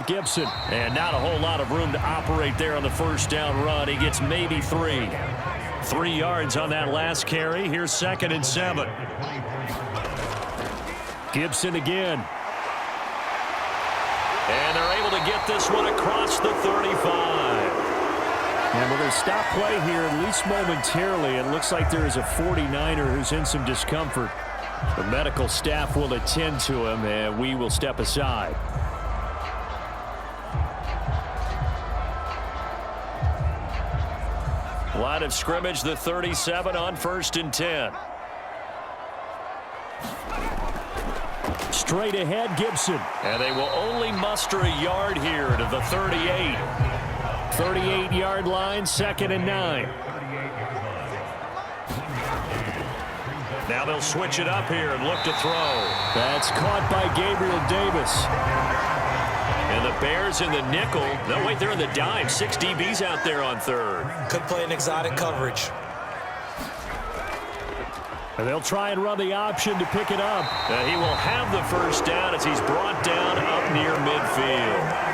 Gibson. And not a whole lot of room to operate there on the first down run. He gets maybe 3. 3 yards on that last carry. Here's 2nd and 7. Gibson again. And they're able to get this one across the 35. And we're going to stop play here, at least momentarily. It looks like there is a 49er who's in some discomfort. The medical staff will attend to him, and we will step aside. Line of scrimmage, the 37 on 1st and 10. Straight ahead, Gibson. And they will only muster a yard here to the 38. 38-yard line, 2nd and 9. Now they'll switch it up here and look to throw. That's caught by Gabriel Davis. And the Bears in the nickel. No, wait, they're in the dime. 6 DBs out there on 3rd. Could play an exotic coverage. And they'll try and run the option to pick it up. He will have the first down as he's brought down up near midfield.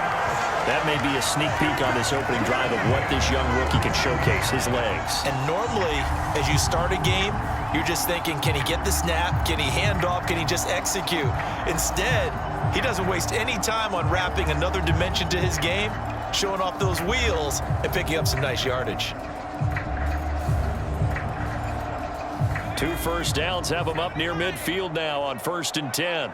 That may be a sneak peek on this opening drive of what this young rookie can showcase, his legs. And normally, as you start a game, you're just thinking, can he get the snap? Can he hand off? Can he just execute? Instead, he doesn't waste any time on wrapping another dimension to his game, showing off those wheels, and picking up some nice yardage. 2 first downs have him up near midfield now on 1st and 10.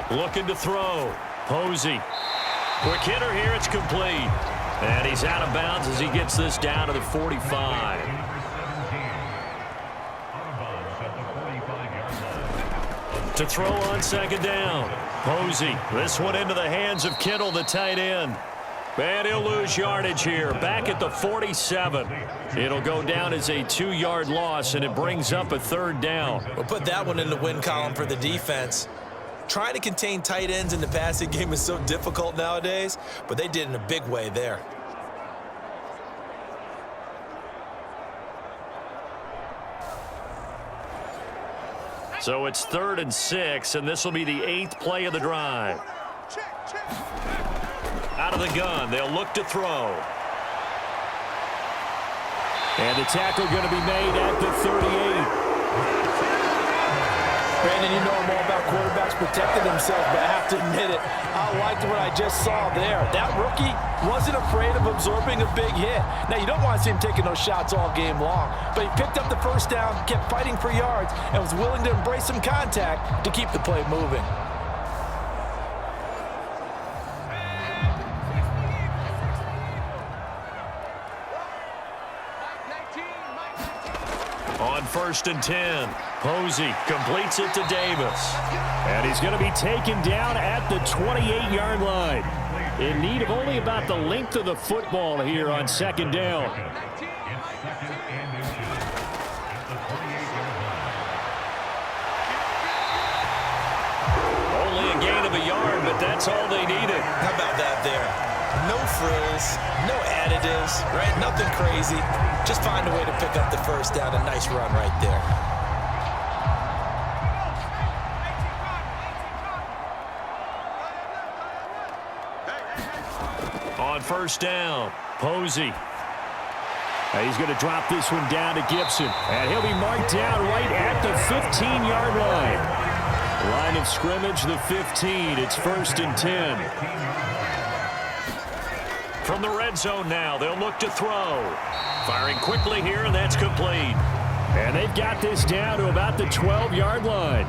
Looking to throw. Posey. Quick hitter here. It's complete. And he's out of bounds as he gets this down to the 45. To throw on 2nd down. Posey. This one into the hands of Kittle, the tight end. And he'll lose yardage here. Back at the 47. It'll go down as a 2-yard loss, and it brings up a 3rd down. We'll put that one in the win column for the defense. Trying to contain tight ends in the passing game is so difficult nowadays, but they did in a big way there. So it's 3rd and 6, and this will be the 8th play of the drive. Out of the gun, they'll look to throw. And the tackle going to be made at the 38. Brandon, you know more about quarterbacks protecting themselves, but I have to admit it, I liked what I just saw there. That rookie wasn't afraid of absorbing a big hit. Now, you don't want to see him taking those shots all game long, but he picked up the first down, kept fighting for yards, and was willing to embrace some contact to keep the play moving. On 1st and 10, Posey completes it to Davis. And he's going to be taken down at the 28-yard line. In need of only about the length of the football here on 2nd down. Only a gain of a yard, but that's all they needed. How about that there? No frills, no additives, right? Nothing crazy. Just find a way to pick up the first down. A nice run right there. On 1st down, Posey. He's going to drop this one down to Gibson. And he'll be marked down right at the 15-yard line. Line of scrimmage, the 15. It's 1st and 10. From the red zone now, they'll look to throw. Firing quickly here, and that's complete. And they've got this down to about the 12-yard line.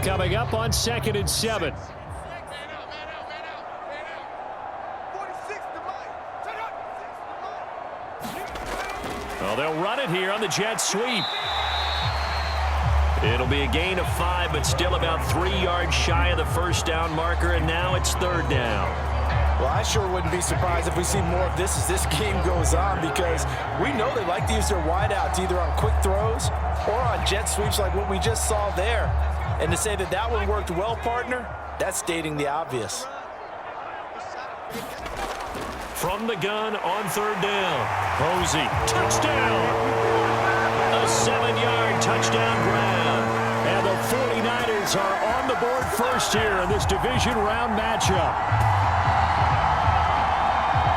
Coming up on 2nd and 7. Well, they'll run it here on the jet sweep. It'll be a gain of 5, but still about 3 yards shy of the first down marker, and now it's 3rd down. Well, I sure wouldn't be surprised if we see more of this as this game goes on, because we know they like to use their wideouts either on quick throws or on jet sweeps like what we just saw there. And to say that that one worked well, partner, that's stating the obvious. From the gun on third down. Posey, touchdown. A 7-yard touchdown grab. And the 49ers are on the board first here in this division round matchup.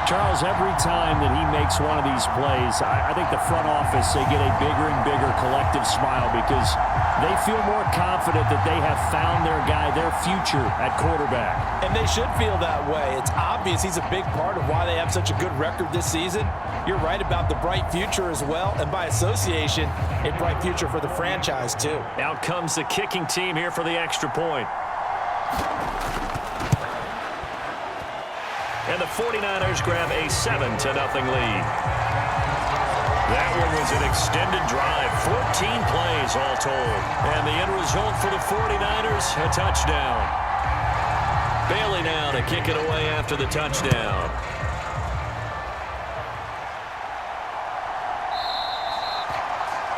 Charles, every time that he makes one of these plays, I think the front office, they get a bigger and bigger collective smile because they feel more confident that they have found their guy, their future at quarterback. And they should feel that way. It's obvious he's a big part of why they have such a good record this season. You're right about the bright future as well, and by association, a bright future for the franchise too. Out comes the kicking team here for the extra point. And the 49ers grab a 7-0 lead. That one was an extended drive, 14 plays all told. And the end result for the 49ers, a touchdown. Bailey now to kick it away after the touchdown.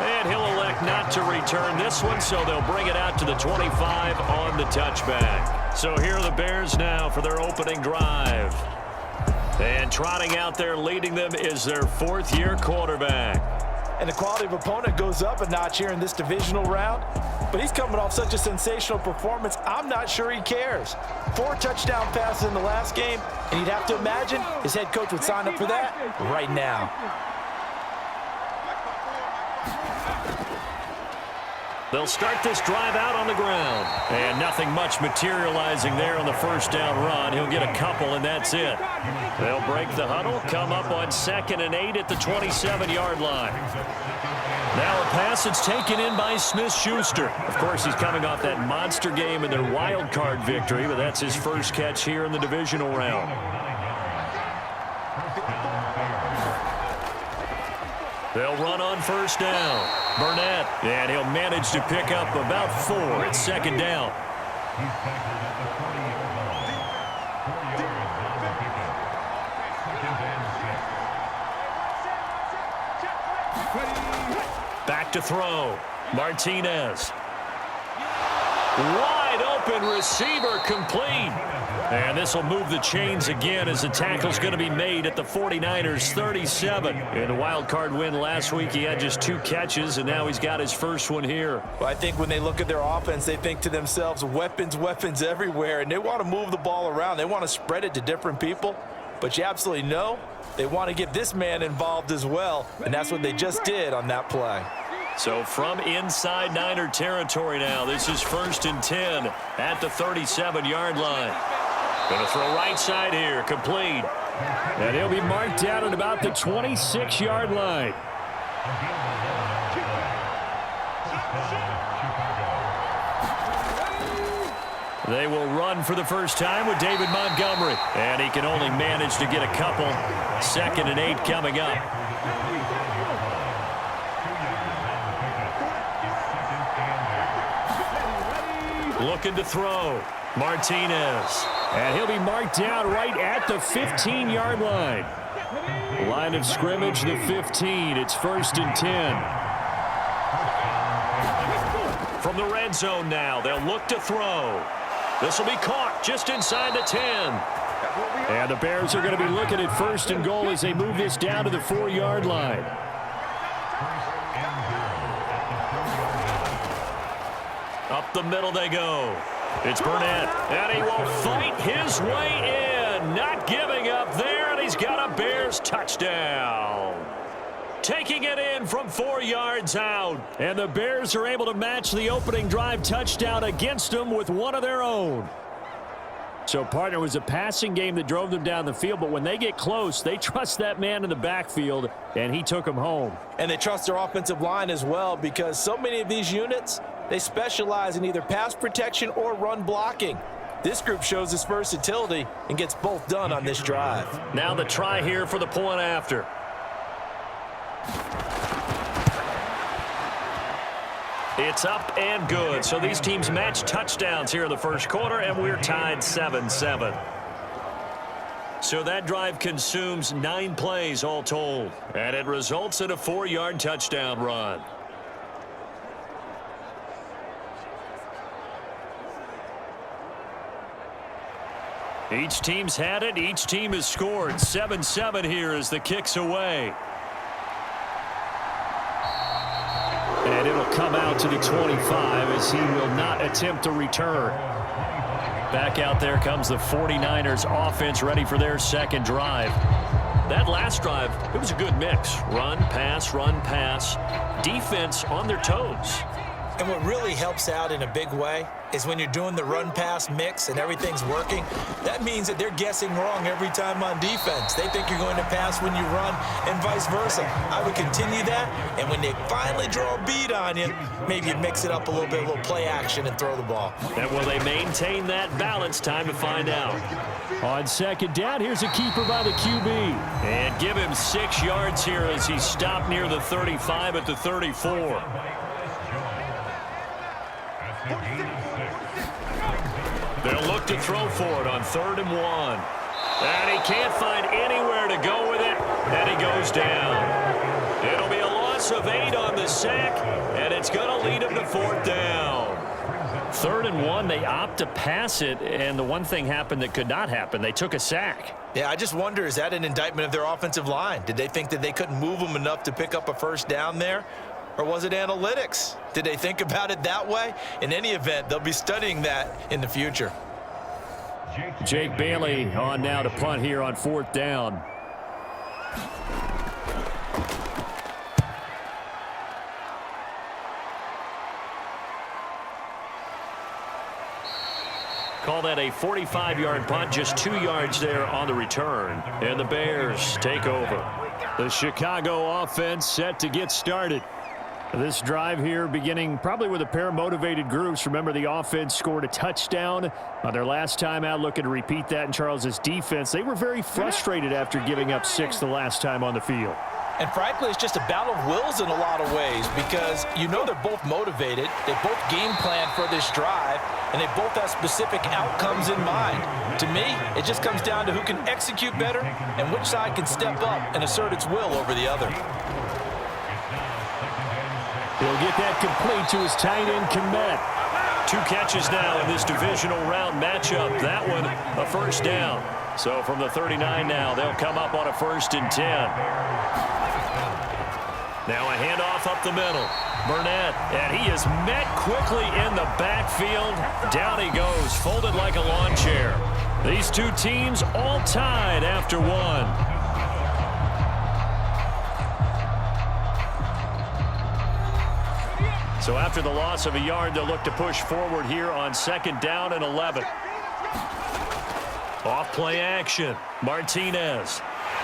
And he'll elect not to return this one, so they'll bring it out to the 25 on the touchback. So here are the Bears now for their opening drive. And trotting out there leading them is their fourth-year quarterback. And the quality of opponent goes up a notch here in this divisional round. But he's coming off such a sensational performance, I'm not sure he cares. 4 touchdown passes in the last game, and you'd have to imagine his head coach would sign up for that right now. They'll start this drive out on the ground. And nothing much materializing there on the first down run. He'll get a couple, and that's it. They'll break the huddle, come up on 2nd and 8 at the 27-yard line. Now a pass that's taken in by Smith-Schuster. Of course, he's coming off that monster game in their wild card victory, but that's his first catch here in the divisional round. They'll run on first down. Burnett, and he'll manage to pick up about 4. It's 2nd down. Back to throw. Martinez. Wide open receiver complete. And this will move the chains again as the tackle's going to be made at the 49ers 37. In the wild card win last week, he had just 2 catches, and now he's got his first one here. Well, I think when they look at their offense, they think to themselves, weapons, weapons everywhere, and they want to move the ball around. They want to spread it to different people, but you absolutely know they want to get this man involved as well, and that's what they just did on that play. So from inside Niner territory now, this is 1st and 10 at the 37-yard line. Going to throw right side here, complete. And he'll be marked down at about the 26-yard line. They will run for the first time with David Montgomery. And he can only manage to get a couple. 2nd and 8 coming up. Looking to throw. Martinez. And he'll be marked down right at the 15-yard line. Line of scrimmage, the 15. It's 1st and 10. From the red zone now, they'll look to throw. This will be caught just inside the 10. And the Bears are going to be looking at 1st and goal as they move this down to the 4-yard line. Up the middle they go. It's Burnett, and he will fight his way in. Not giving up there, and he's got a Bears touchdown. Taking it in from 4 yards out. And the Bears are able to match the opening drive touchdown against them with one of their own. So, partner, it was a passing game that drove them down the field, but when they get close, they trust that man in the backfield, and he took them home. And they trust their offensive line as well, because so many of these units, they specialize in either pass protection or run blocking. This group shows its versatility and gets both done on this drive. Now the try here for the point after. It's up and good. So these teams match touchdowns here in the first quarter, and we're tied 7-7. So that drive consumes 9 plays all told, and it results in a 4-yard touchdown run. Each team's had it. Each team has scored. 7-7 here as the kick's away. And it'll come out to the 25 as he will not attempt to return. Back out there comes the 49ers offense ready for their second drive. That last drive, it was a good mix. Run, pass. Defense on their toes. And what really helps out in a big way is when you're doing the run-pass mix and everything's working, that means that they're guessing wrong every time on defense. They think you're going to pass when you run and vice versa. I would continue that, and when they finally draw a beat on you, maybe you mix it up a little bit, a little play action and throw the ball. And will they maintain that balance? Time to find out. On second down, here's a keeper by the QB. And give him 6 yards here as he stopped near the 35 at the 34. They'll look to throw for it on 3rd and 1. And he can't find anywhere to go with it, and he goes down. It'll be a loss of 8 on the sack, and it's going to lead him to 4th down. 3rd and 1, they opt to pass it, and the one thing happened that could not happen. They took a sack. Yeah, I just wonder, is that an indictment of their offensive line? Did they think that they couldn't move them enough to pick up a first down there? Or was it analytics? Did they think about it that way? In any event, they'll be studying that in the future. Jake Bailey on now to punt here on 4th down. Call that a 45-yard punt, just 2 yards there on the return. And the Bears take over. The Chicago offense set to get started. This drive here beginning probably with a pair of motivated groups. Remember, the offense scored a touchdown on their last time out, looking to repeat that in Charles's defense. They were very frustrated after giving up 6 the last time on the field. And frankly, it's just a battle of wills in a lot of ways because you know they're both motivated. They both game plan for this drive, and they both have specific outcomes in mind. To me, it just comes down to who can execute better and which side can step up and assert its will over the other. He'll get that complete to his tight end, Kmet. 2 catches now in this divisional round matchup. That one, a first down. So from the 39 now, they'll come up on a 1st and 10. Now a handoff up the middle. Burnett, and he is met quickly in the backfield. Down he goes, folded like a lawn chair. These 2 teams all tied after 1. So after the loss of a yard, they'll look to push forward here on 2nd down and 11. Off play action. Martinez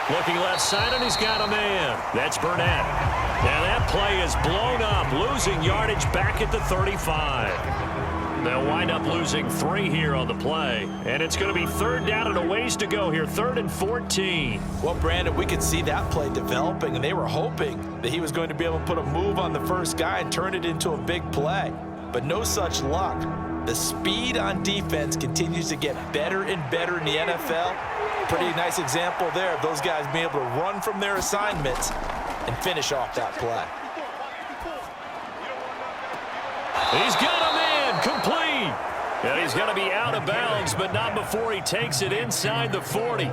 looking left side, and he's got a man. That's Burnett. And that play is blown up, losing yardage back at the 35. They'll wind up losing 3 here on the play. And it's going to be 3rd down and a ways to go here, 3rd and 14. Well, Brandon, we could see that play developing, and they were hoping that he was going to be able to put a move on the first guy and turn it into a big play. But no such luck. The speed on defense continues to get better and better in the NFL. Pretty nice example there of those guys being able to run from their assignments and finish off that play. He's got a man, complete. And he's going to be out of bounds, but not before he takes it inside the 40.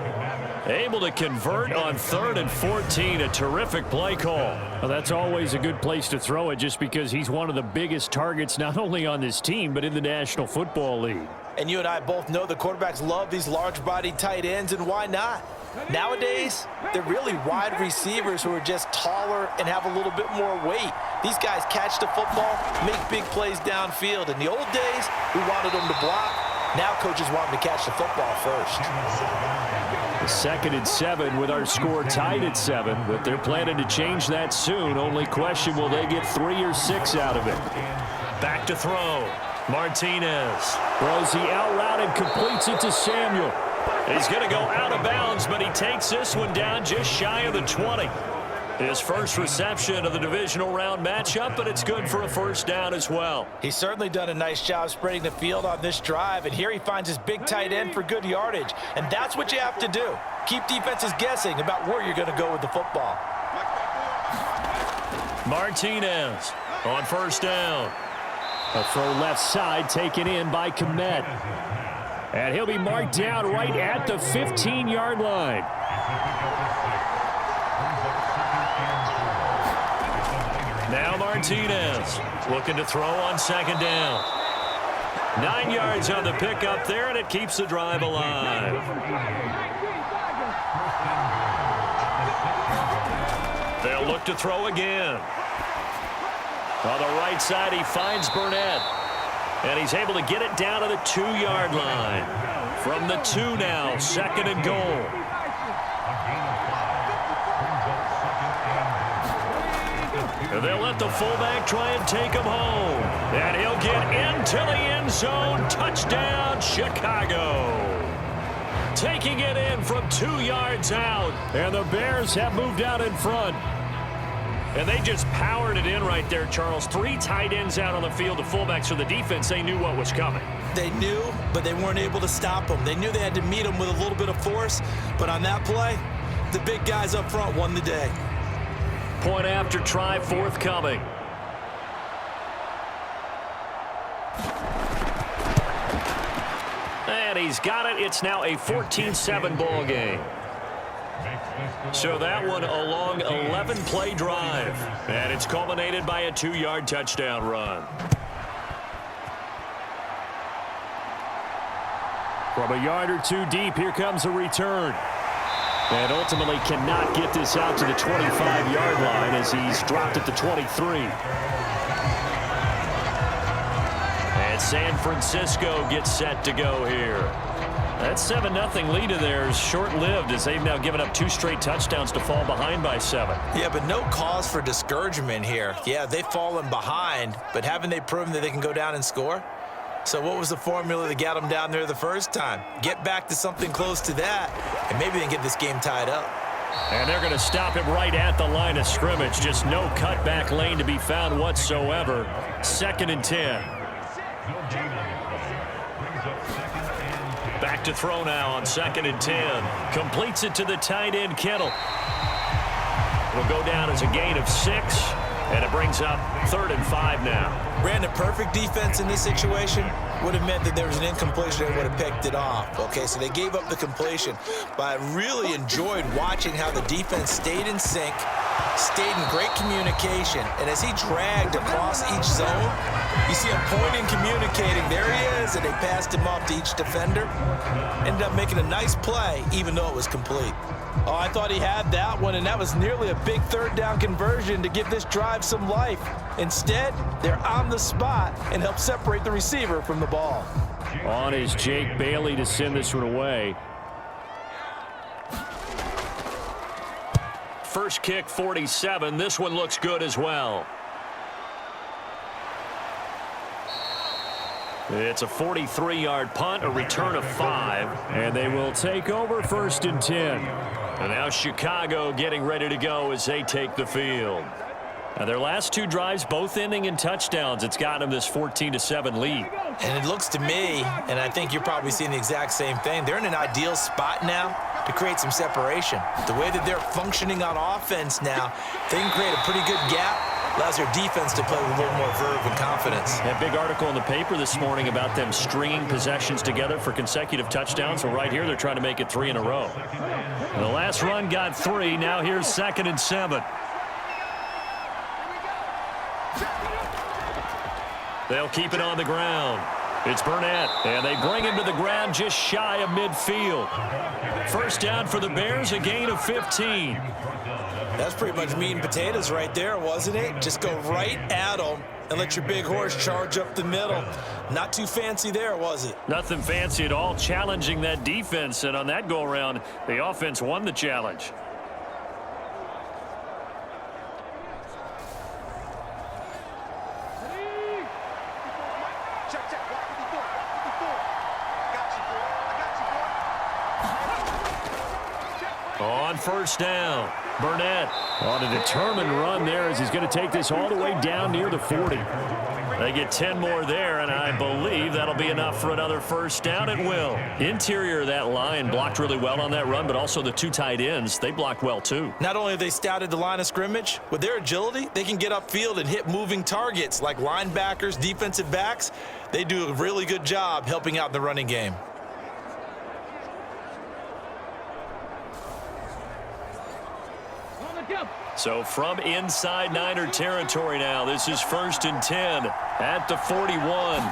Able to convert on 3rd and 14. A terrific play call. Well, that's always a good place to throw it just because he's one of the biggest targets not only on this team but in the National Football League. And you and I both know the quarterbacks love these large-bodied tight ends, and why not? Nowadays, they're really wide receivers who are just taller and have a little bit more weight. These guys catch the football, make big plays downfield. In the old days, we wanted them to block. Now coaches want them to catch the football first. 2nd and 7 with our score tied at 7, but they're planning to change that soon. Only question, will they get 3 or 6 out of it? Back to throw. Martinez throws the out route and completes it to Samuel. He's going to go out of bounds, but he takes this one down just shy of the 20. His first reception of the divisional round matchup, but it's good for a first down as well. He's certainly done a nice job spreading the field on this drive, and here he finds his big tight end for good yardage. And that's what you have to do. Keep defenses guessing about where you're going to go with the football. Martinez on 1st down. A throw left side taken in by Kmet. And he'll be marked down right at the 15-yard line. Now Martinez looking to throw on second down. 9 yards on the pickup there, and it keeps the drive alive. They'll look to throw again. On the right side, he finds Burnett. And he's able to get it down to the 2-yard line. From the 2 now, second and goal. They'll let the fullback try and take him home. And he'll get into the end zone. Touchdown, Chicago. Taking it in from 2 yards out. And the Bears have moved out in front. And they just powered it in right there, Charles. 3 tight ends out on the field. The fullbacks for the defense, they knew what was coming. They knew, but they weren't able to stop them. They knew they had to meet them with a little bit of force. But on that play, the big guys up front won the day. Point after try forthcoming. And he's got it. It's now a 14-7 ball game. So that one a long 11-play drive. And it's culminated by a 2-yard touchdown run. From a yard or 2 deep, here comes a return. And ultimately cannot get this out to the 25-yard line as he's dropped at the 23. And San Francisco gets set to go here. That 7-0 lead of theirs short-lived as they've now given up 2 straight touchdowns to fall behind by 7. Yeah, but no cause for discouragement here. Yeah, they've fallen behind, but haven't they proven that they can go down and score? So what was the formula that got them down there the first time? Get back to something close to that, and maybe they can get this game tied up. And they're going to stop him right at the line of scrimmage. Just no cutback lane to be found whatsoever. 2nd and 10. Back to throw now on 2nd and 10. Completes it to the tight end, Kittle. It'll go down as a gain of 6, and it brings up 3rd and 5 now. Brandon, perfect defense in this situation would have meant that there was an incompletion and would have picked it off. Okay, so they gave up the completion. But I really enjoyed watching how the defense stayed in sync, stayed in great communication, and as he dragged across each zone, you see him pointing, communicating. There he is, and they passed him off to each defender. Ended up making a nice play, even though it was complete. Oh, I thought he had that one, and that was nearly a big 3rd down conversion to give this drive some life. Instead, they're on the spot and help separate the receiver from the ball. On is Jake Bailey to send this one away. First kick, 47. This one looks good as well. It's a 43-yard punt, a return of 5, and they will take over 1st and 10. And now Chicago getting ready to go as they take the field. Now their last 2 drives, both ending in touchdowns. It's gotten them this 14-7 lead. And it looks to me, and I think you're probably seeing the exact same thing, they're in an ideal spot now to create some separation. The way that they're functioning on offense now, they can create a pretty good gap. Allows their defense to play with a little more verve and confidence. That big article in the paper this morning about them stringing possessions together for consecutive touchdowns. Well, right here, they're trying to make it 3 in a row. And the last run got 3. Now here's 2nd and 7. They'll keep it on the ground. It's Burnett, and they bring him to the ground just shy of midfield. First down for the Bears, a gain of 15. That's pretty much meat and potatoes right there, wasn't it? Just go right at them and let your big horse charge up the middle. Not too fancy there, was it? Nothing fancy at all, challenging that defense, and on that go-around, the offense won the challenge. On first down, Burnett on a determined run there as he's going to take this all the way down near the 40. They get 10 more there, and I believe that'll be enough for another first down. It will. Interior of that line blocked really well on that run, but also the 2 tight ends, they blocked well too. Not only have they scouted the line of scrimmage, with their agility, they can get upfield and hit moving targets like linebackers, defensive backs. They do a really good job helping out in the running game. So from inside Niner territory now, this is 1st and 10 at the 41.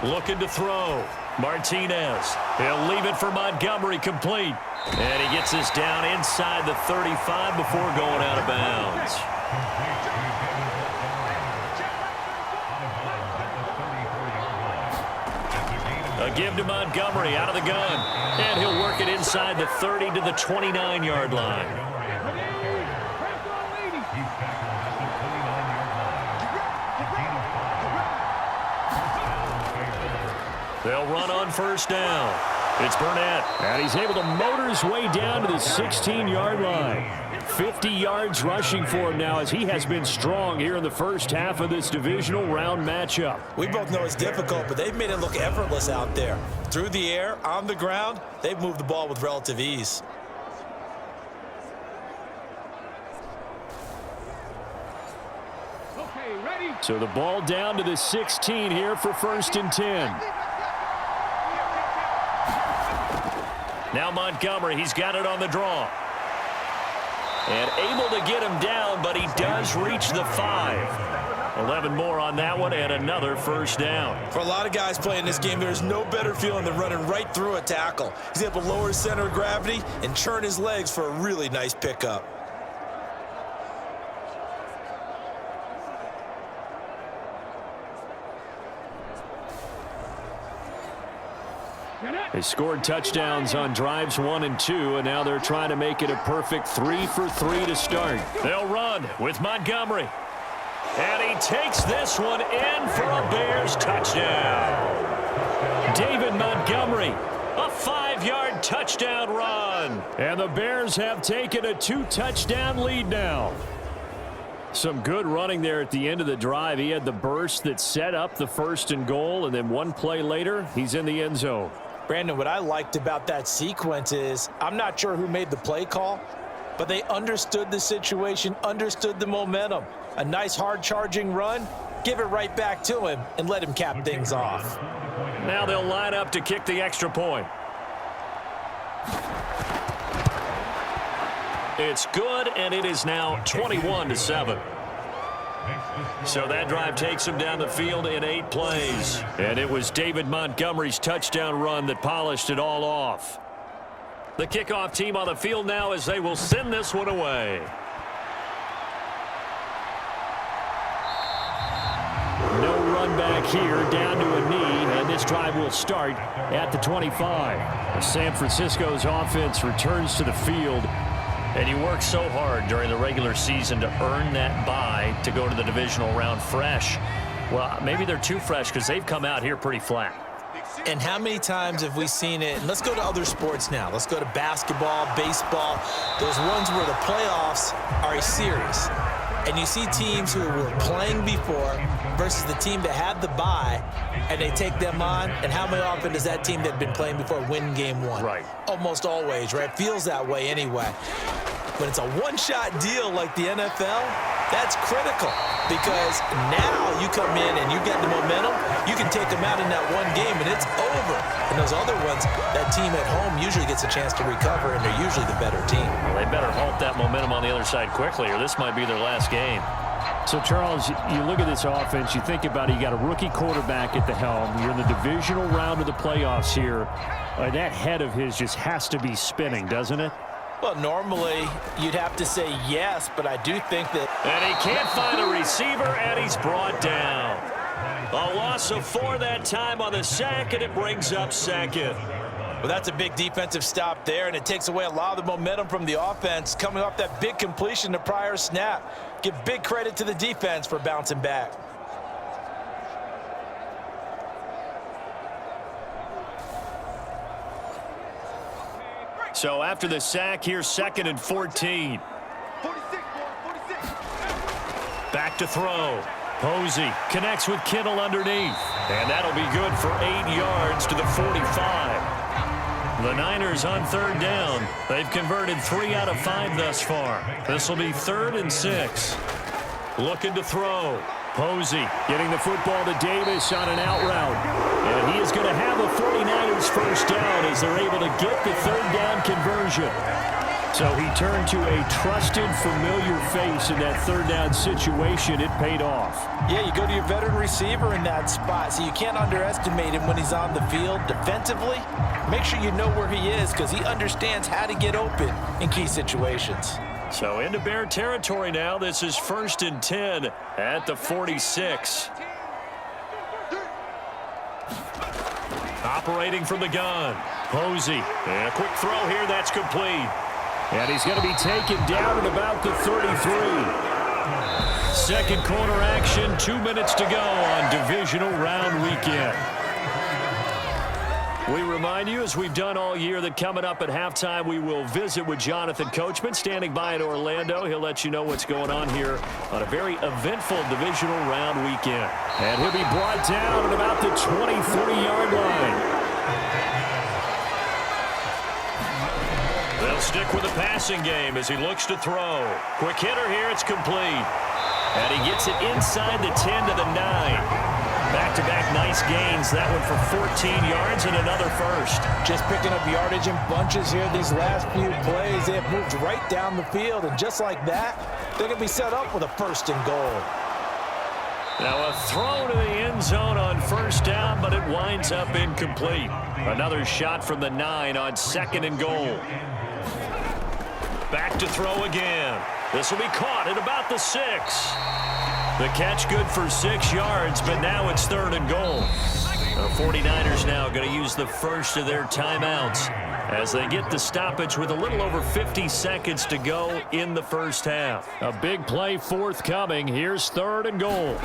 Looking to throw. Martinez. He'll leave it for Montgomery, complete. And he gets this down inside the 35 before going out of bounds. A give to Montgomery out of the gun. And he'll work it inside the 30 to the 29-yard line. They'll run on 1st down. It's Burnett, and he's able to motor his way down to the 16-yard line. 50 yards rushing for him now as he has been strong here in the first half of this divisional round matchup. We both know it's difficult, but they've made it look effortless out there. Through the air, on the ground, they've moved the ball with relative ease. So the ball down to the 16 here for 1st and 10. Now Montgomery, he's got it on the draw. And able to get him down, but he does reach the 5. 11 more on that one, and another 1st down. For a lot of guys playing this game, there's no better feeling than running right through a tackle. He's able to lower his center of gravity and churn his legs for a really nice pickup. They scored touchdowns on drives 1 and 2, and now they're trying to make it a perfect 3 for 3 to start. They'll run with Montgomery. And he takes this one in for a Bears touchdown. David Montgomery, a 5-yard touchdown run. And the Bears have taken a 2-touchdown lead now. Some good running there at the end of the drive. He had the burst that set up the 1st and goal, and then one play later, he's in the end zone. Brandon, what I liked about that sequence is I'm not sure who made the play call, but they understood the situation, understood the momentum. A nice hard-charging run, give it right back to him, and let him cap things off. Now they'll line up to kick the extra point. It's good, and it is now 21-7. So that drive takes him down the field in 8 plays. And it was David Montgomery's touchdown run that polished it all off. The kickoff team on the field now as they will send this one away. No run back here, down to a knee, and this drive will start at the 25. San Francisco's offense returns to the field. And you work so hard during the regular season to earn that bye to go to the divisional round fresh. Well, maybe they're too fresh because they've come out here pretty flat. And how many times have we seen it? And let's go to other sports now. Let's go to basketball, baseball, those ones where the playoffs are a series. And you see teams who were playing before versus the team that had the bye, and they take them on. And how often does that team that had been playing before win game 1? Right. Almost always, right? Feels that way anyway. When it's a one-shot deal like the NFL, that's critical because now you come in and you get the momentum, you can take them out in that one game and it's over. And those other ones, that team at home usually gets a chance to recover and they're usually the better team. Well, they better halt that momentum on the other side quickly or this might be their last game. So, Charles, you look at this offense, you think about it, you got a rookie quarterback at the helm. You're in the divisional round of the playoffs here. That head of his just has to be spinning, doesn't it? Well, normally you'd have to say yes, but I do think that... And he can't find a receiver, and he's brought down. A loss of 4 that time on the sack, and it brings up 2nd. Well, that's a big defensive stop there, and it takes away a lot of the momentum from the offense coming off that big completion the prior snap. Give big credit to the defense for bouncing back. So after the sack, here's 2nd and 14. Back to throw. Posey connects with Kittle underneath. And that'll be good for 8 yards to the 45. The Niners on 3rd down. They've converted 3 out of 5 thus far. This will be 3rd and 6. Looking to throw. Posey getting the football to Davis on an out route. And he is going to have a 49ers first down as they're able to get the 3rd down conversion. So he turned to a trusted, familiar face in that third down situation. It paid off. Yeah, you go to your veteran receiver in that spot, so you can't underestimate him when he's on the field. Defensively, make sure you know where he is because he understands how to get open in key situations. So into Bear territory now. This is 1st and 10 at the 46. Operating from the gun. Posey. And a quick throw here. That's complete. And he's going to be taken down at about the 33. Second quarter action. 2 minutes to go on divisional round weekend. We remind you, as we've done all year, that coming up at halftime, we will visit with Jonathan Coachman, standing by in Orlando. He'll let you know what's going on here on a very eventful divisional round weekend. And he'll be brought down at about the 23-yard line. They'll stick with the passing game as he looks to throw. Quick hitter here, it's complete. And he gets it inside the 10 to the 9. Back-to-back nice gains. That one for 14 yards and another first. Just picking up yardage in bunches here these last few plays. They have moved right down the field, and just like that, they're going to be set up with a 1st and goal. Now a throw to the end zone on 1st down, but it winds up incomplete. Another shot from the 9 on 2nd and goal. Back to throw again. This will be caught at about the 6. The catch good for 6 yards, but now it's 3rd and goal. The 49ers now going to use the first of their timeouts as they get the stoppage with a little over 50 seconds to go in the first half. A big play forthcoming. Here's 3rd and goal.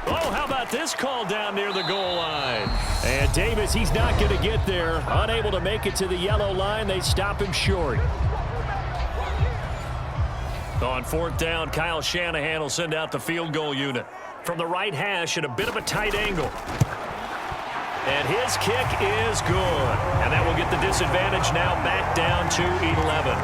Oh, how about this call down near the goal line? And Davis, he's not going to get there. Unable to make it to the yellow line. They stop him short. On 4th down, Kyle Shanahan will send out the field goal unit. From the right hash at a bit of a tight angle. And his kick is good. And that will get the disadvantage now back down to 11.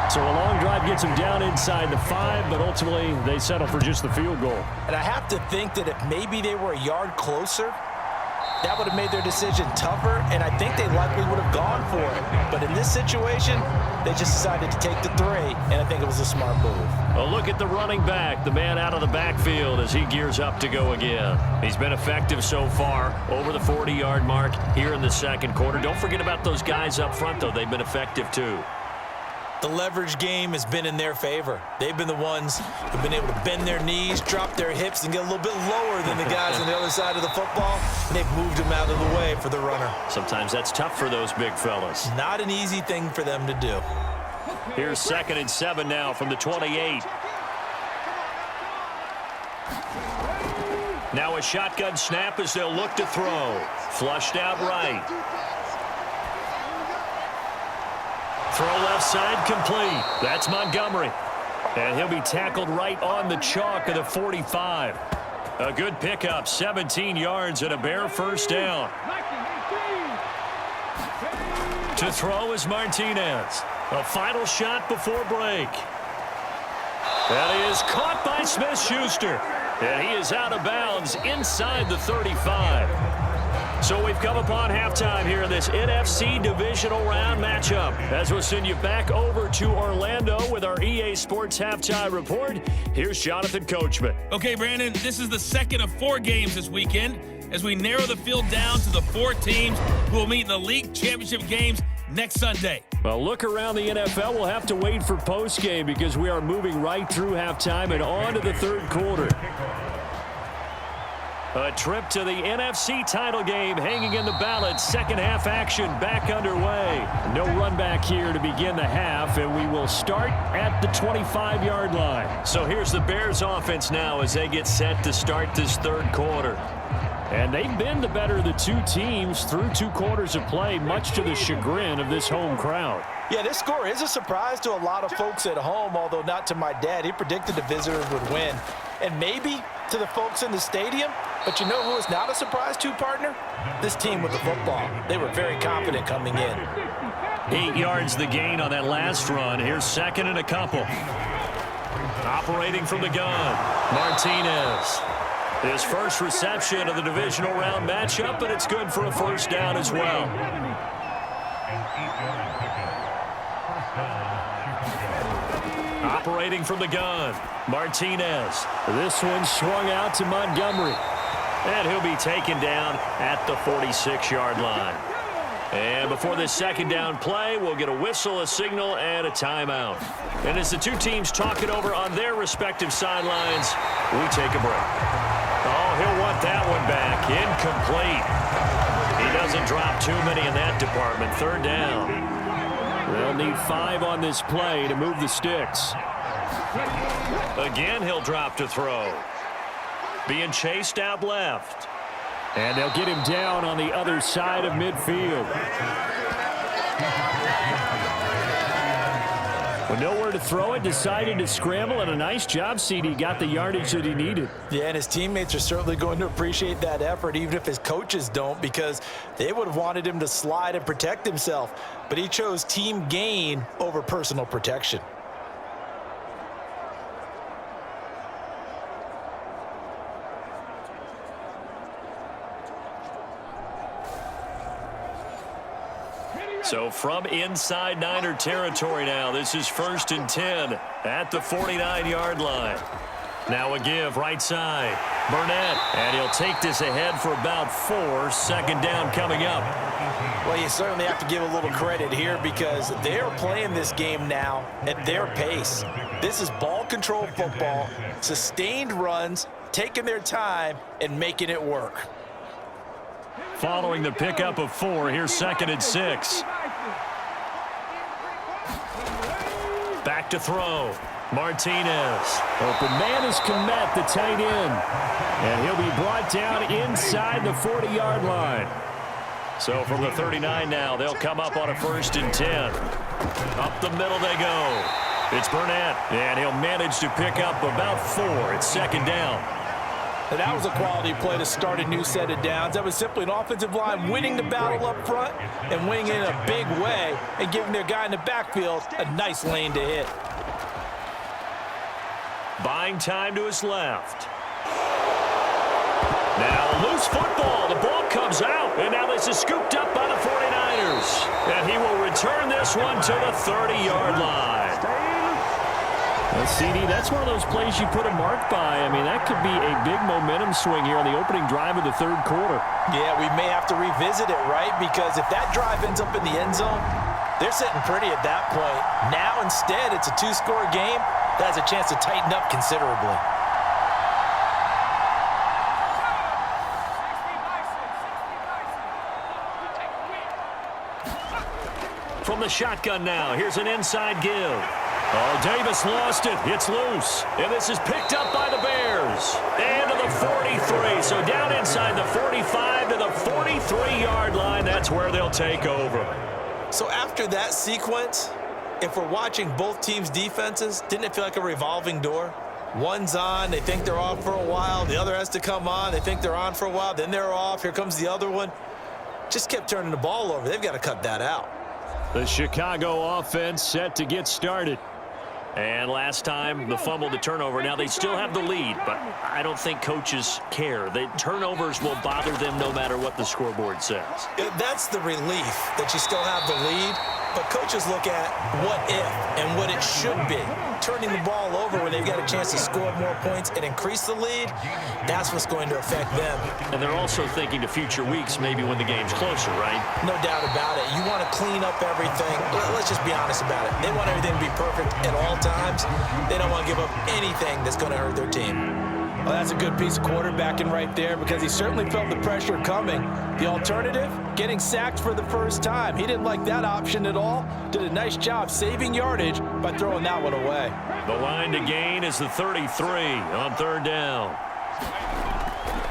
So a long drive gets them down inside the 5, but ultimately they settle for just the field goal. And I have to think that if maybe they were a yard closer, that would have made their decision tougher, and I think they likely would have gone for it. But in this situation, they just decided to take the 3, and I think it was a smart move. A look at the running back, the man out of the backfield as he gears up to go again. He's been effective so far, over the 40-yard mark here in the second quarter. Don't forget about those guys up front, though. They've been effective, too. The leverage game has been in their favor. They've been the ones who've been able to bend their knees, drop their hips, and get a little bit lower than the guys on the other side of the football, and they've moved them out of the way for the runner. Sometimes that's tough for those big fellas. Not an easy thing for them to do. Here's 2nd and 7 now from the 28. Now a shotgun snap as they'll look to throw. Flushed out right. Throw left side complete. That's Montgomery. And he'll be tackled right on the chalk of the 45. A good pickup, 17 yards and a Bear 1st down. To throw is Martinez. A final shot before break. That is caught by Smith-Schuster. And he is out of bounds inside the 35. So we've come upon halftime here in this NFC Divisional round matchup. As we'll send you back over to Orlando with our EA Sports Halftime Report, here's Jonathan Coachman. Okay, Brandon, this is the second of 4 games this weekend as we narrow the field down to the 4 teams who will meet in the league championship games next Sunday. Well, look around the NFL. We'll have to wait for postgame because we are moving right through halftime and on to the 3rd quarter. A trip to the NFC title game hanging in the balance. Second half action back underway. No run back here to begin the half, and we will start at the 25-yard line. So here's the Bears offense now as they get set to start this 3rd quarter. And they've been the better of the 2 teams through 2 quarters of play, much to the chagrin of this home crowd. Yeah, this score is a surprise to a lot of folks at home, although not to my dad. He predicted the visitors would win. And maybe to the folks in the stadium, but you know who is not a surprise to, partner? This team with the football. They were very confident coming in. 8 yards the gain on that last run. Here's 2nd and a couple. Operating from the gun, Martinez. His first reception of the divisional round matchup, and it's good for a first down as well. Operating from the gun, Martinez. This one swung out to Montgomery. And he'll be taken down at the 46-yard line. And before this second down play, we'll get a whistle, a signal, and a timeout. And as the two teams talk it over on their respective sidelines, we take a break. Oh, he'll want that one back. Incomplete. He doesn't drop too many in that department. Third down. They'll need 5 on this play to move the sticks. Again, he'll drop to throw. Being chased out left. And they'll get him down on the other side of midfield. With nowhere to throw it, decided to scramble, and a nice job, CD. Got the yardage that he needed. Yeah, and his teammates are certainly going to appreciate that effort, even if his coaches don't, because they would have wanted him to slide and protect himself. But he chose team gain over personal protection. So from inside Niner territory now, this is 1st and 10 at the 49-yard line. Now a give right side. Burnett, and he'll take this ahead for about 4. Second down coming up. Well, you certainly have to give a little credit here because they're playing this game now at their pace. This is ball control football, sustained runs, taking their time and making it work. Following the pickup of 4, here's 2nd and 6. Back to throw. Martinez. Open man is Komet, the tight end. And he'll be brought down inside the 40-yard line. So from the 39 now, they'll come up on a 1st and 10. Up the middle they go. It's Burnett, and he'll manage to pick up about 4. It's 2nd down. And that was a quality play to start a new set of downs. That was simply an offensive line winning the battle up front and winning in a big way and giving their guy in the backfield a nice lane to hit. Buying time to his left. Now loose football. The ball comes out, and now this is scooped up by the 49ers. And he will return this one to the 30-yard line. Well, CD, that's one of those plays you put a mark by. I mean, that could be a big momentum swing here on the opening drive of the 3rd quarter. Yeah, we may have to revisit it, right? Because if that drive ends up in the end zone, they're sitting pretty at that point. Now, instead, it's a 2-score game that has a chance to tighten up considerably. From the shotgun now, here's an inside give. Oh, Davis lost it. It's loose. And this is picked up by the Bears. And to the 43. So down inside the 45 to the 43-yard line. That's where they'll take over. So after that sequence, if we're watching both teams' defenses, didn't it feel like a revolving door? One's on, they think they're off for a while. The other has to come on, they think they're on for a while. Then they're off. Here comes the other one. Just kept turning the ball over. They've got to cut that out. The Chicago offense set to get started. And last time, the fumble, the turnover. Now, they still have the lead, but I don't think coaches care. The turnovers will bother them no matter what the scoreboard says. That's the relief that you still have the lead, but coaches look at what if and what it should be. Turning the ball over when they've got a chance to score more points and increase the lead, that's what's going to affect them. And they're also thinking to future weeks, maybe when the game's closer, right? No doubt about it. You want to clean up everything. Let's just be honest about it. They want everything to be perfect at all times. They don't want to give up anything that's going to hurt their team. Well, that's a good piece of quarterbacking right there because he certainly felt the pressure coming. The alternative, getting sacked for the first time. He didn't like that option at all. Did a nice job saving yardage by throwing that one away. The line to gain is the 33 on 3rd down.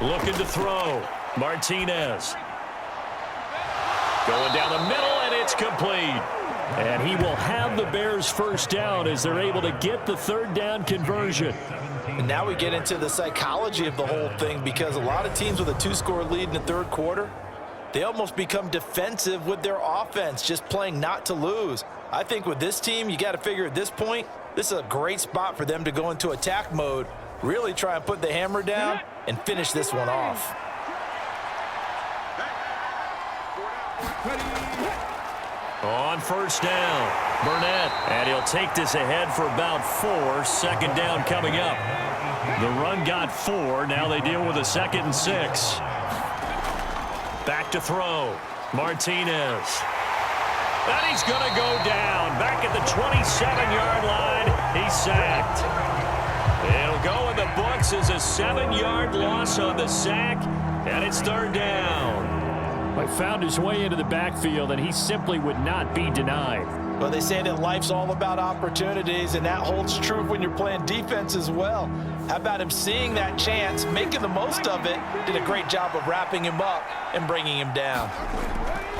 Looking to throw. Martinez. Going down the middle, and it's complete. And he will have the Bears' first down as they're able to get the 3rd down conversion. And now we get into the psychology of the whole thing because a lot of teams with a 2-score lead in the 3rd quarter, they almost become defensive with their offense, just playing not to lose. I think with this team, you got to figure at this point, this is a great spot for them to go into attack mode, really try and put the hammer down, and finish this one off. On first down, Burnett, and he'll take this ahead for about 4. Second down coming up. The run got 4. Now they deal with a 2nd and 6. Back to throw. Martinez. And he's going to go down. Back at the 27-yard line. He's sacked. It'll go in the books as a 7-yard loss on the sack, and it's 3rd down. He found his way into the backfield, and he simply would not be denied. Well, they say that life's all about opportunities, and that holds true when you're playing defense as well. How about him seeing that chance, making the most of it, did a great job of wrapping him up and bringing him down.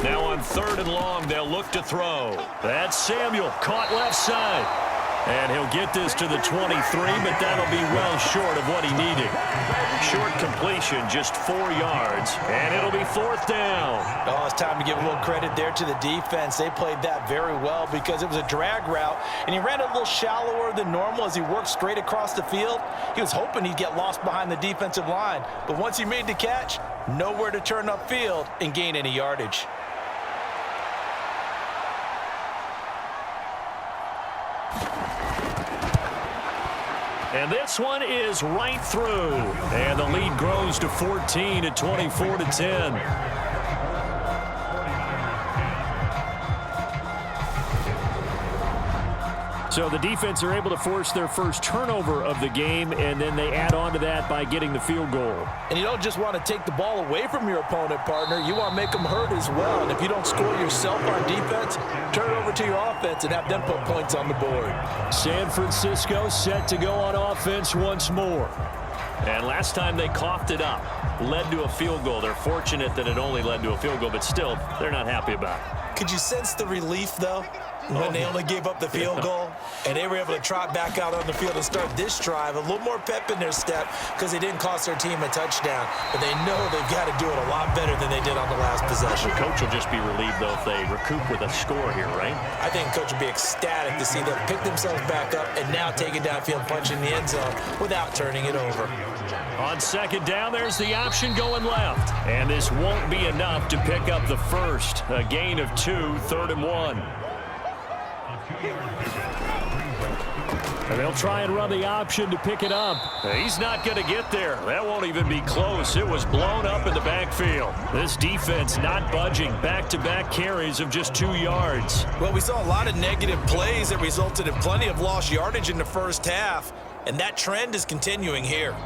Now on 3rd and long, they'll look to throw. That's Samuel, caught left side. And he'll get this to the 23, but that'll be well short of what he needed. Short completion, just 4 yards, and it'll be 4th down. Oh, it's time to give a little credit there to the defense. They played that very well because it was a drag route, and he ran a little shallower than normal as he worked straight across the field. He was hoping he'd get lost behind the defensive line, but once he made the catch, nowhere to turn upfield and gain any yardage. And this one is right through. And the lead grows to 14 at 24-10. So the defense are able to force their first turnover of the game, and then they add on to that by getting the field goal. And you don't just want to take the ball away from your opponent, partner. You want to make them hurt as well. And if you don't score yourself on defense, turn it over to your offense and have them put points on the board. San Francisco set to go on offense once more. And last time they coughed it up, led to a field goal. They're fortunate that it only led to a field goal, but still, they're not happy about it. Could you sense the relief, though, when they only gave up the field goal and they were able to trot back out on the field and start this drive? A little more pep in their step because they didn't cost their team a touchdown, but they know they've got to do it a lot better than they did on the last possession. The coach will just be relieved, though, if they recoup with a score here, right? I think the coach will be ecstatic to see them pick themselves back up and now take it downfield, punch in the end zone without turning it over. On 2nd down, there's the option going left. And this won't be enough to pick up the first. A gain of 2, 3rd and 1. And they'll try and run the option to pick it up. He's not going to get there. That won't even be close. It was blown up in the backfield. This defense not budging. Back-to-back carries of just 2 yards. Well, we saw a lot of negative plays that resulted in plenty of lost yardage in the first half, and that trend is continuing here.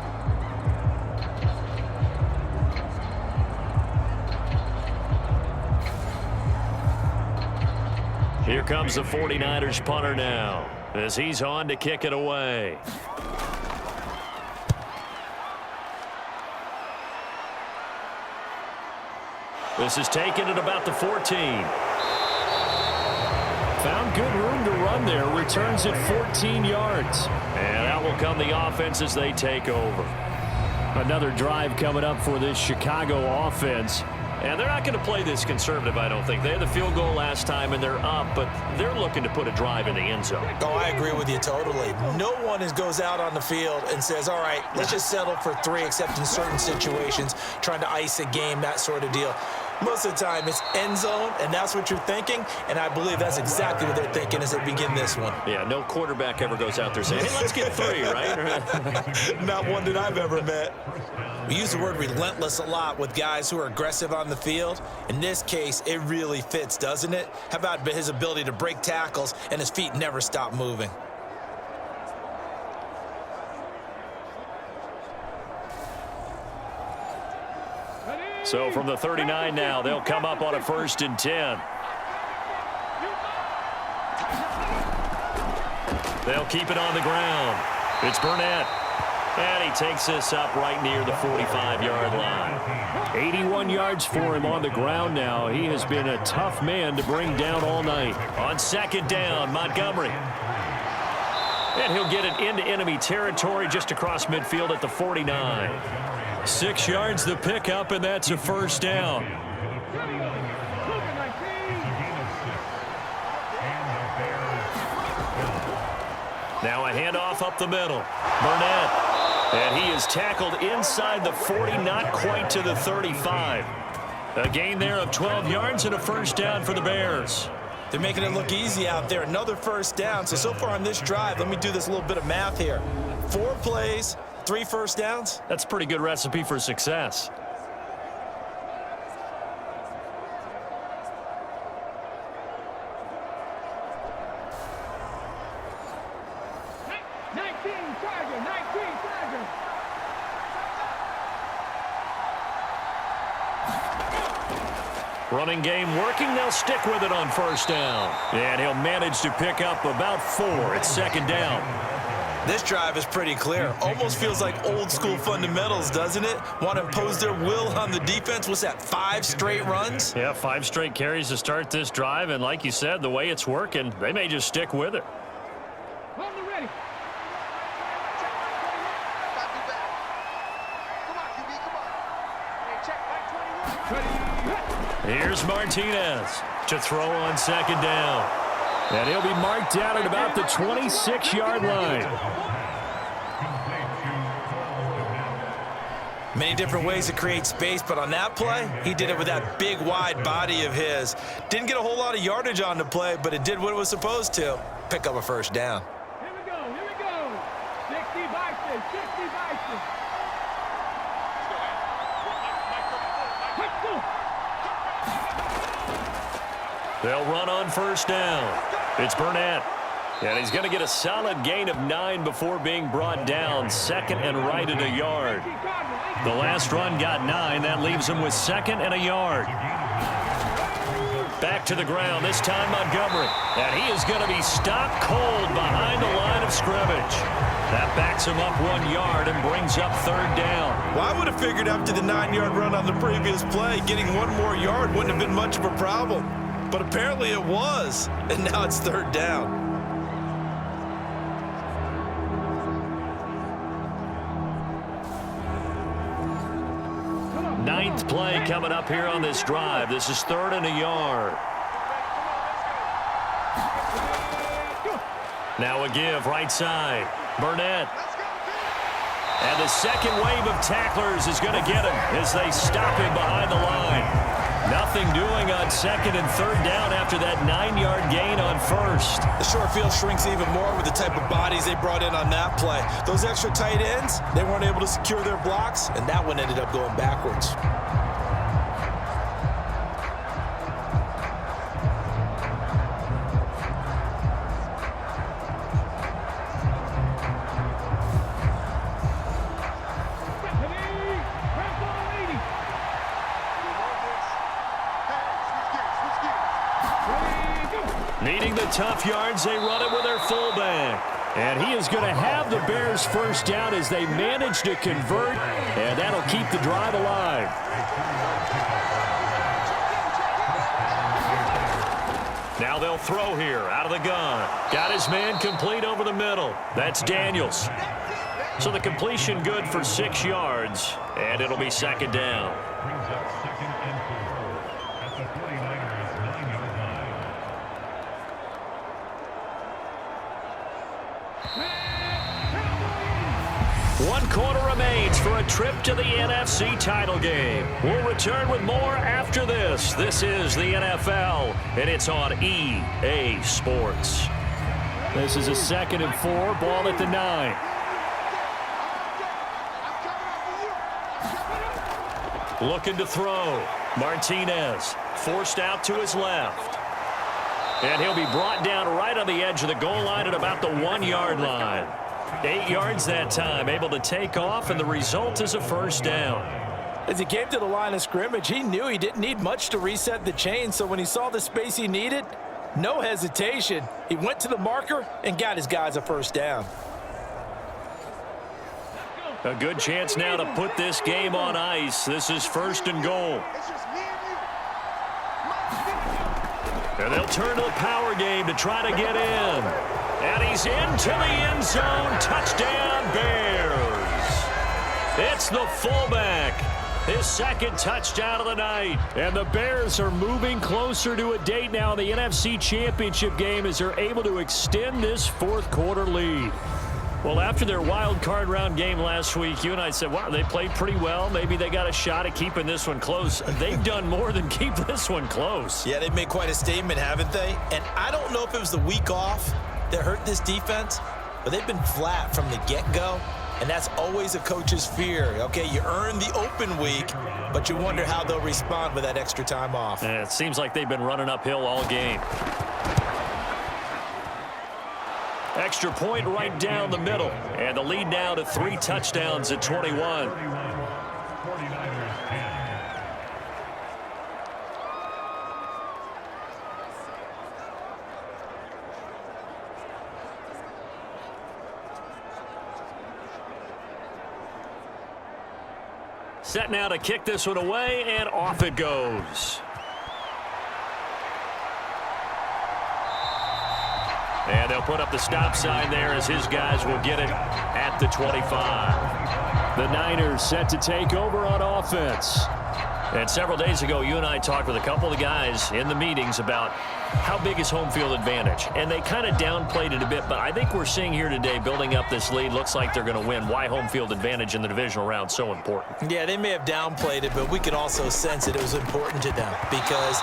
Here comes the 49ers punter now as he's on to kick it away. This is taken at about the 14. Found good room to run there. Returns at 14 yards. And out will come the offense as they take over. Another drive coming up for this Chicago offense. And they're not going to play this conservative, I don't think. They had the field goal last time, and they're up, but they're looking to put a drive in the end zone. Oh, I agree with you totally. No one goes out on the field and says, all right, let's just settle for 3, except in certain situations, trying to ice a game, that sort of deal. Most of the time, it's end zone, and that's what you're thinking, and I believe that's exactly what they're thinking as they begin this one. Yeah, no quarterback ever goes out there saying, hey, let's get 3, right? Not one that I've ever met. We use the word relentless a lot with guys who are aggressive on the field. In this case, it really fits, doesn't it? How about his ability to break tackles and his feet never stop moving? So from the 39 now, they'll come up on a 1st and 10. They'll keep it on the ground. It's Burnett. And he takes this up right near the 45-yard line. 81 yards for him on the ground now. He has been a tough man to bring down all night. On 2nd down, Montgomery. And he'll get it into enemy territory just across midfield at the 49. 6 yards the pickup, and that's a 1st down. Now a handoff up the middle. Burnett. And he is tackled inside the 40, not quite to the 35. A gain there of 12 yards and a first down for the Bears. They're making it look easy out there. Another first down. So far on this drive, let me do this little bit of math here. 4 plays, 3 first downs. That's a pretty good recipe for success. Running game working. They'll stick with it on first down. And he'll manage to pick up about 4. It's second down. This drive is pretty clear. Almost feels like old school fundamentals, doesn't it? Want to impose their will on the defense. What's that, 5 straight runs? Yeah, 5 straight carries to start this drive. And like you said, the way it's working, they may just stick with it. Here's Martinez to throw on second down. And he'll be marked down at about the 26-yard line. Many different ways to create space, but on that play, he did it with that big, wide body of his. Didn't get a whole lot of yardage on the play, but it did what it was supposed to. Pick up a first down. Here we go. 60 Bison, 60 Bison. They'll run on first down. It's Burnett. And he's going to get a solid gain of 9 before being brought down. Second and right at a yard. The last run got 9. That leaves him with second and a yard. Back to the ground, this time Montgomery. And he is going to be stopped cold behind the line of scrimmage. That backs him up 1 yard and brings up third down. Well, I would have figured after the 9-yard run on the previous play, getting 1 more yard wouldn't have been much of a problem. But apparently it was, and now it's third down. Ninth play coming up here on this drive. This is third and a yard. Now a give right side. Burnett. And the second wave of tacklers is going to get him as they stop him behind the line. Nothing doing on second and third down after that 9-yard gain on first. The short field shrinks even more with the type of bodies they brought in on that play. Those extra tight ends, they weren't able to secure their blocks, and that one ended up going backwards. Needing the tough yards, they run it with their fullback. And he is going to have the Bears first down as they manage to convert, and that'll keep the drive alive. Now they'll throw here out of the gun. Got his man complete over the middle. That's Daniels. So the completion good for 6 yards, and it'll be second down. One quarter remains for a trip to the NFC title game. We'll return with more after this. This is the NFL, and it's on EA Sports. This is a 2nd and 4, ball at the 9. Looking to throw. Martinez forced out to his left. And he'll be brought down right on the edge of the goal line at about the 1-yard line. 8 yards that time, able to take off, and the result is a first down. As he came to the line of scrimmage, he knew he didn't need much to reset the chain, so when he saw the space he needed, no hesitation. He went to the marker and got his guys a first down. A good chance now to put this game on ice. This is first and goal. And they'll turn to the power game to try to get in. And he's into the end zone. Touchdown, Bears. It's the fullback. His second touchdown of the night. And the Bears are moving closer to a date now in the NFC Championship game as they're able to extend this fourth quarter lead. Well, after their wild card round game last week, you and I said, wow, they played pretty well. Maybe they got a shot at keeping this one close. They've done more than keep this one close. Yeah, they've made quite a statement, haven't they? And I don't know if it was the week off that hurt this defense, but they've been flat from the get-go, and that's always a coach's fear. Okay, you earn the open week, but you wonder how they'll respond with that extra time off. And it seems like they've been running uphill all game. Extra point right down the middle. And the lead now to 3 touchdowns at 21. Set now to kick this one away, and off it goes. And they'll put up the stop sign there as his guys will get it at the 25. The Niners set to take over on offense. And several days ago, you and I talked with a couple of guys in the meetings about how big is home field advantage. And they kind of downplayed it a bit, but I think we're seeing here today, building up this lead, looks like they're going to win. Why home field advantage in the divisional round so important? Yeah, they may have downplayed it, but we could also sense that it was important to them because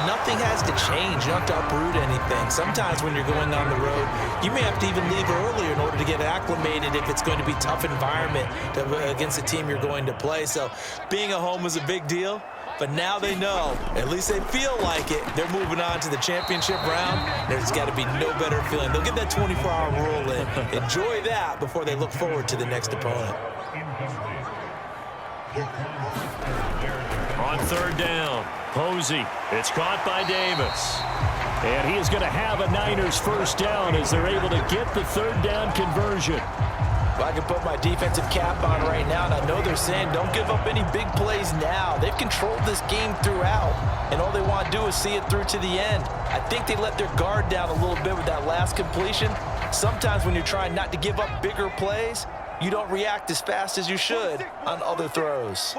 nothing has to change. You don't have to uproot anything. Sometimes when you're going on the road, you may have to even leave earlier in order to get acclimated if it's going to be a tough environment against the team you're going to play. So being at home was a big deal. But now they know, at least they feel like it, they're moving on to the championship round. There's got to be no better feeling. They'll get that 24-hour rule in. Enjoy that before they look forward to the next opponent. On third down, Posey. It's caught by Davis. And he is going to have a Niners first down as they're able to get the third down conversion. Well, I can put my defensive cap on right now, and I know they're saying don't give up any big plays now. They've controlled this game throughout, and all they want to do is see it through to the end. I think they let their guard down a little bit with that last completion. Sometimes when you're trying not to give up bigger plays, you don't react as fast as you should on other throws.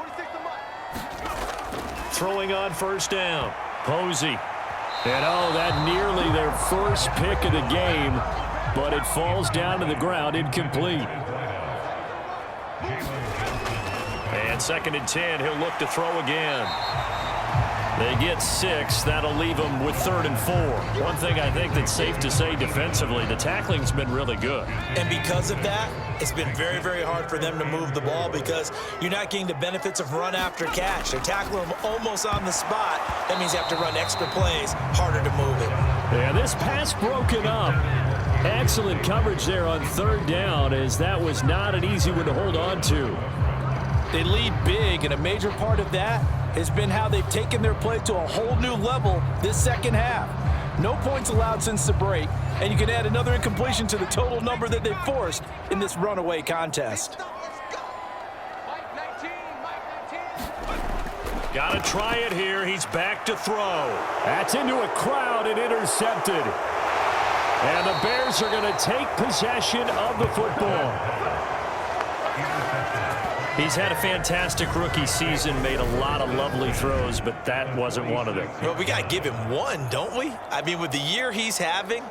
Throwing on first down, Posey. And oh, that nearly their first pick of the game, but it falls down to the ground, incomplete. And 2nd and 10, he'll look to throw again. They get 6. That'll leave them with 3rd and 4. One thing I think that's safe to say defensively, the tackling's been really good. And because of that, it's been very, very hard for them to move the ball because you're not getting the benefits of run after catch. They're tackling them almost on the spot. That means you have to run extra plays, harder to move it. Yeah, this pass broken up. Excellent coverage there on 3rd down, as that was not an easy one to hold on to. They lead big, and a major part of that has been how they've taken their play to a whole new level this second half. No points allowed since the break, and you can add another incompletion to the total number that they forced in this runaway contest. Got to try it here. He's back to throw. That's into a crowd and intercepted. And the Bears are going to take possession of the football. He's had a fantastic rookie season, made a lot of lovely throws, but that wasn't one of them. Well, we got to give him one, don't we? I mean, with the year he's having,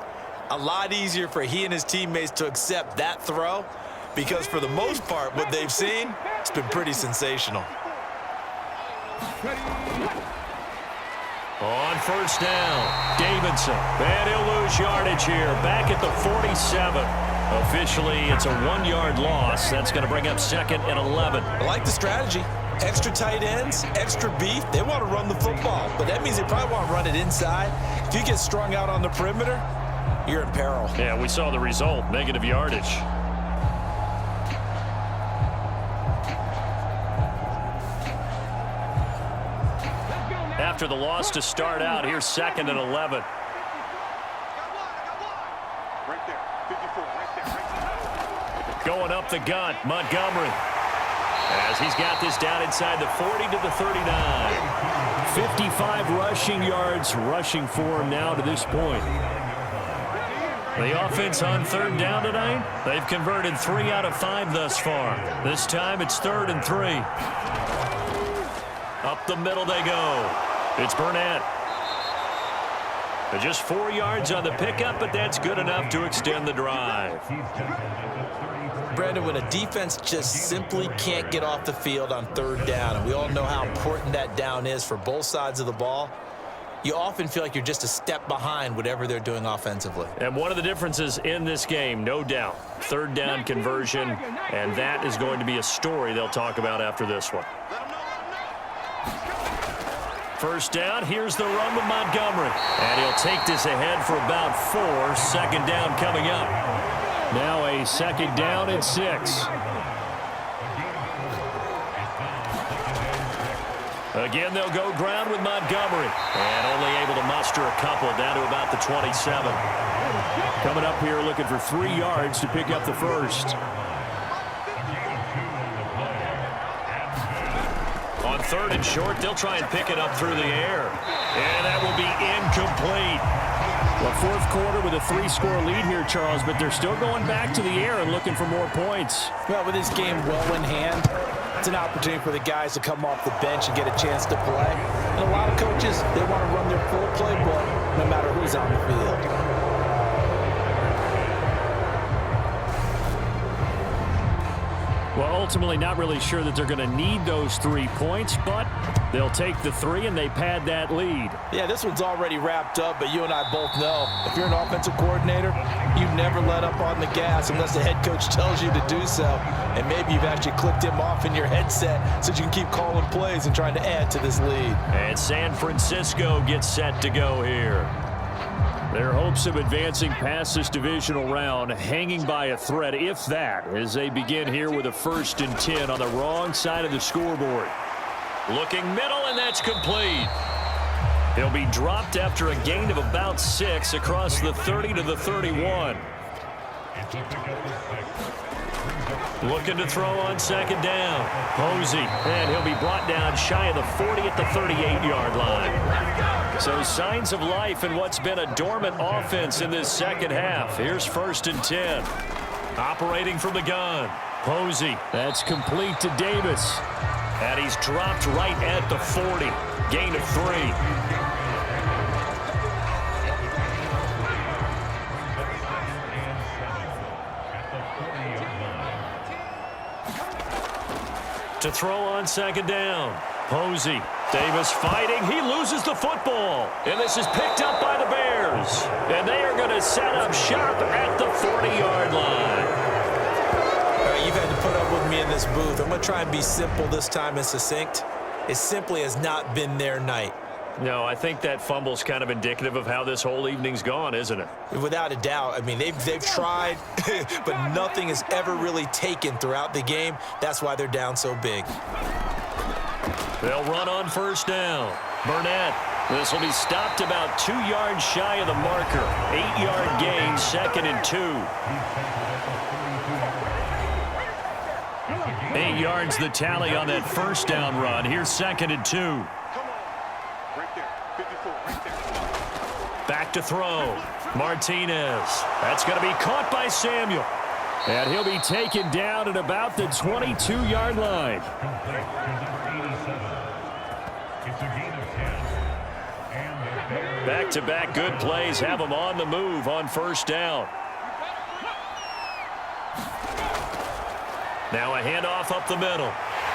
a lot easier for he and his teammates to accept that throw because for the most part, what they've seen, it's been pretty sensational. On first down, Davidson. And he'll lose yardage here, back at the 47. Officially, it's a 1-yard loss. That's going to bring up 2nd and 11. I like the strategy. Extra tight ends, extra beef. They want to run the football, but that means they probably want to run it inside. If you get strung out on the perimeter, you're in peril. Yeah, we saw the result, negative yardage. After the loss to start out, here's 2nd and 11. Going up the gun, Montgomery. As he's got this down inside the 40 to the 39. 55 rushing yards rushing for him now to this point. The offense on 3rd down tonight, they've converted 3 out of 5 thus far. This time it's 3rd and 3. Up the middle they go. It's Burnett. Just 4 yards on the pickup, but that's good enough to extend the drive. Brandon, when a defense just simply can't get off the field on 3rd down, and we all know how important that down is for both sides of the ball, you often feel like you're just a step behind whatever they're doing offensively. And one of the differences in this game, no doubt, 3rd down conversion, and that is going to be a story they'll talk about after this one. 1st down, here's the run with Montgomery. And he'll take this ahead for about 4. 2nd down coming up. Now a 2nd down and 6. Again, they'll go ground with Montgomery. And only able to muster a couple down to about the 27. Coming up here looking for 3 yards to pick up the 1st. On 3rd and short, they'll try and pick it up through the air. And that will be incomplete. Well, 4th quarter with a 3-score lead here, Charles, but they're still going back to the air and looking for more points. Well, with this game well in hand, it's an opportunity for the guys to come off the bench and get a chance to play. And a lot of coaches, they want to run their full playbook no matter who's on the field. Well, ultimately not really sure that they're going to need those 3 points, but they'll take the 3 and they pad that lead. Yeah, this one's already wrapped up, but you and I both know if you're an offensive coordinator, you never let up on the gas unless the head coach tells you to do so. And maybe you've actually clicked him off in your headset so you can keep calling plays and trying to add to this lead. And San Francisco gets set to go here. Their hopes of advancing past this divisional round hanging by a thread, if that, as they begin here with a 1st and 10 on the wrong side of the scoreboard. Looking middle, and that's complete. He'll be dropped after a gain of about 6 across the 30 to the 31. Looking to throw on 2nd down. Posey, and he'll be brought down shy of the 40 at the 38-yard line. So signs of life in what's been a dormant offense in this 2nd half. Here's 1st and 10. Operating from the gun. Posey, that's complete to Davis. And he's dropped right at the 40. Gain of 3. To throw on 2nd down. Posey. Davis fighting. He loses the football. And this is picked up by the Bears. And they are going to set up shop at the 40-yard line. All right, you've had to put up with me in this booth. I'm going to try and be simple this time and succinct. It simply has not been their night. No, I think that fumble's kind of indicative of how this whole evening's gone, isn't it? Without a doubt. I mean, they've tried, but nothing has ever really taken throughout the game. That's why they're down so big. They'll run on 1st down. Burnett. This will be stopped about 2 yards shy of the marker. 8-yard gain, 2nd and 2. 8 yards the tally on that 1st down run. Here's 2nd and 2. Back to throw. Martinez. That's going to be caught by Samuel. And he'll be taken down at about the 22-yard line. Back-to-back good plays have them on the move on 1st down. Now a handoff up the middle.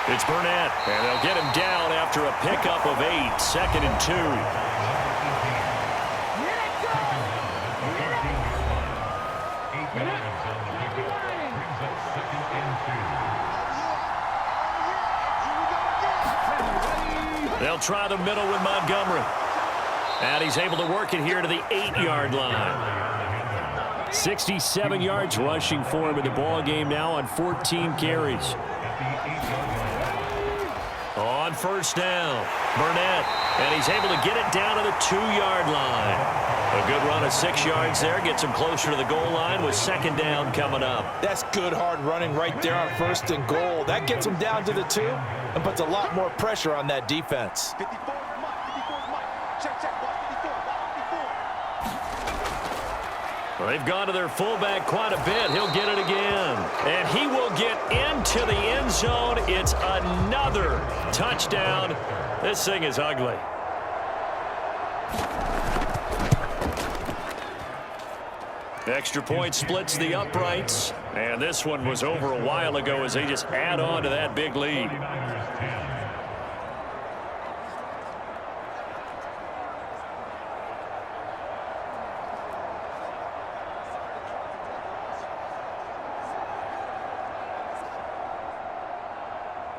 It's Burnett, and they'll get him down after a pickup of 8, 2nd and 2. They'll try the middle with Montgomery. And he's able to work it here to the 8-yard line. 67 yards rushing for him in the ball game now on 14 carries. On 1st down, Burnett. And he's able to get it down to the 2-yard line. A good run of 6 yards there. Gets him closer to the goal line with 2nd down coming up. That's good hard running right there on 1st and goal. That gets him down to the 2 and puts a lot more pressure on that defense. Well, they've gone to their fullback quite a bit. He'll get it again. And he will get into the end zone. It's another touchdown. This thing is ugly. Extra point splits the uprights. And this one was over a while ago as they just add on to that big lead.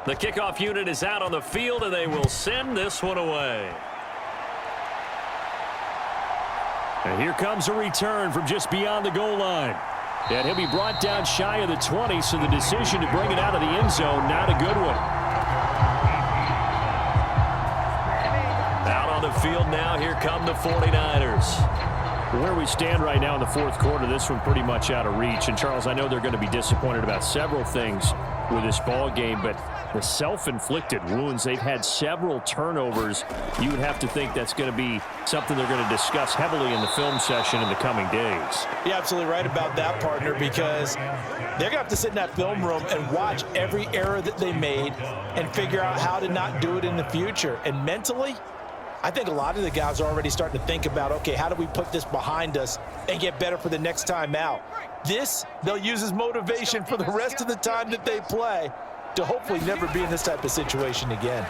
The kickoff unit is out on the field, and they will send this one away. And here comes a return from just beyond the goal line. And he'll be brought down shy of the 20, so the decision to bring it out of the end zone, not a good one. Out on the field now, here come the 49ers. Where we stand right now in the fourth quarter, this one pretty much out of reach. And, Charles, I know they're going to be disappointed about several things with this ball game, but the self-inflicted wounds, they've had several turnovers. You would have to think that's going to be something they're going to discuss heavily in the film session in the coming days. You're absolutely right about that, partner, because they're going to have to sit in that film room and watch every error that they made and figure out how to not do it in the future. And mentally, I think a lot of the guys are already starting to think about, okay, how do we put this behind us and get better for the next time out? This, they'll use as motivation for the rest of the time that they play to hopefully never be in this type of situation again.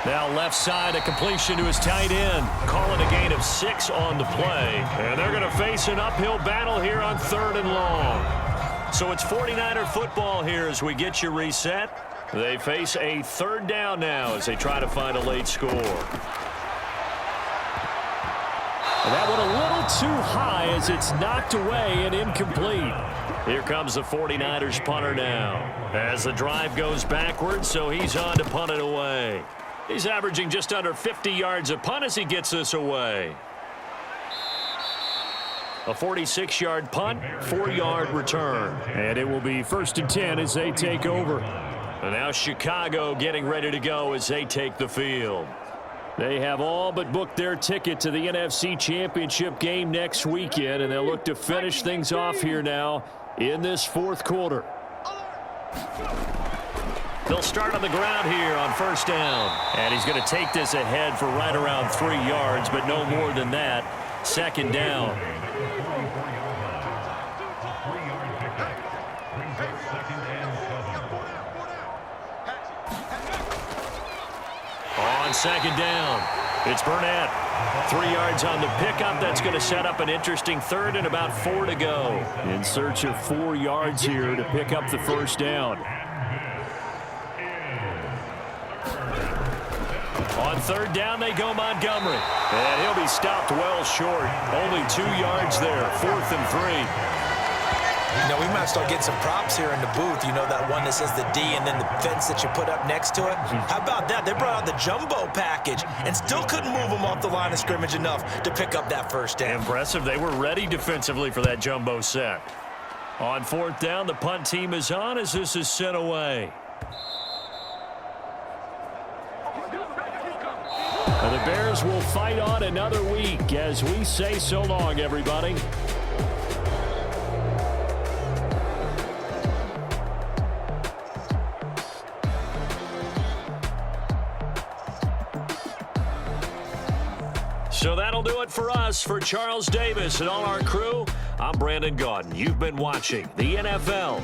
Now left side, a completion to his tight end. Calling a gain of 6 on the play. And they're going to face an uphill battle here on 3rd and long. So it's 49er football here as we get you reset. They face a 3rd down now as they try to find a late score. And that one a little too high as it's knocked away and incomplete. Here comes the 49ers punter now. As the drive goes backwards, so he's on to punt it away. He's averaging just under 50 yards a punt as he gets this away. A 46-yard punt, 4-yard return. And it will be 1st and 10 as they take over. And now Chicago getting ready to go as they take the field. They have all but booked their ticket to the NFC Championship game next weekend, and they'll look to finish things off here now in this fourth quarter. They'll start on the ground here on 1st down. And he's going to take this ahead for right around 3 yards, but no more than that. 2nd down. On 2nd down, it's Burnett. 3 yards on the pickup. That's going to set up an interesting 3rd and about 4 to go. In search of 4 yards here to pick up the 1st down. On 3rd down, they go Montgomery. And he'll be stopped well short. Only 2 yards there. 4th and 3. You know, we might start getting some props here in the booth. You know, that one that says the D and then the fence that you put up next to it? How about that? They brought out the jumbo package and still couldn't move them off the line of scrimmage enough to pick up that 1st down. Impressive. They were ready defensively for that jumbo set. On 4th down, the punt team is on as this is sent away. And the Bears will fight on another week as we say so long, everybody. So that'll do it for us. For Charles Davis and all our crew, I'm Brandon Gaudin. You've been watching the NFL